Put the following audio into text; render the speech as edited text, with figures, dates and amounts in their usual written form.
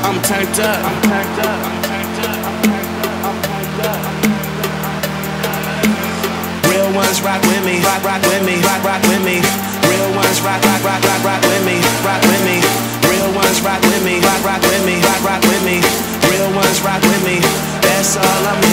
I'm turned up. I'm turned up. I'm turned up. I'm turned up. I'm turned up. Real ones rock with me, rock with me, rock with me. Real ones rock with me, rock with me. Real ones rock with me, rock with me, rock with me. Real ones rock with me. That's all I'm